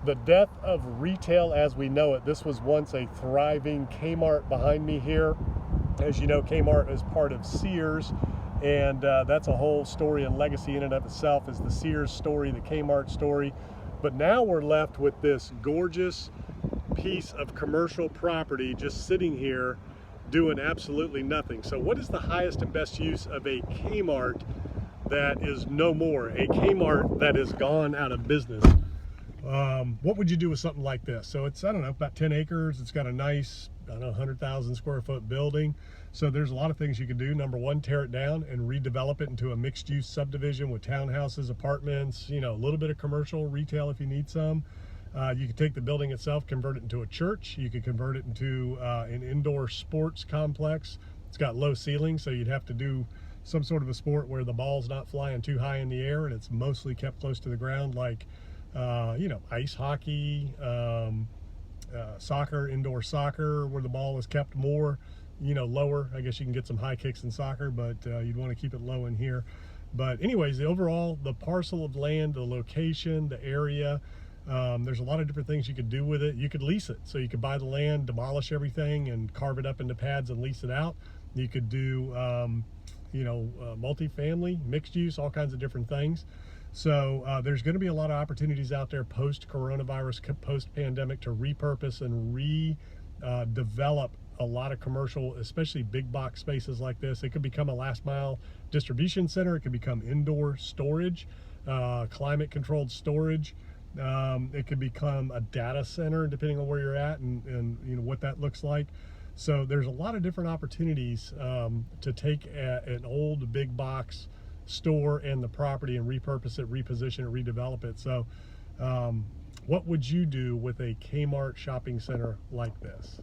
The death of retail as we know it. This was once a thriving Kmart behind me here. As you know, Kmart is part of Sears, and that's a whole story and legacy in and of itself, is the Sears story, the Kmart story. But now we're left with this gorgeous piece of commercial property just sitting here doing absolutely nothing. So what is the highest and best use of a Kmart that is no more, a Kmart that is gone out of business? What would you do with something like this? So it's, I don't know, about 10 acres. It's got a nice, I don't know, 100,000 square foot building. So there's a lot of things you could do. Number one, tear it down and redevelop it into a mixed use subdivision with townhouses, apartments, you know, a little bit of commercial, retail if you need some. You could take the building itself, convert it into a church. You could convert it into an indoor sports complex. It's got low ceilings, so you'd have to do some sort of a sport where the ball's not flying too high in the air and it's mostly kept close to the ground, like you know, ice hockey, soccer, indoor soccer, where the ball is kept more, you know, lower. I guess you can get some high kicks in soccer, but you'd want to keep it low in here. But anyways, the parcel of land, the location, the area, there's a lot of different things you could do with it. You could lease it. So you could buy the land, demolish everything, and carve it up into pads and lease it out. You could do, you know, multifamily, mixed use, all kinds of different things. So there's going to be a lot of opportunities out there post-coronavirus, post-pandemic, to repurpose and redevelop a lot of commercial, especially big box spaces like this. It could become a last mile distribution center. It could become indoor storage, climate controlled storage. It could become a data center depending on where you're at and you know what that looks like. So there's a lot of different opportunities to take an old big box store and the property and repurpose it, reposition it, redevelop it. So what would you do with a Kmart shopping center like this?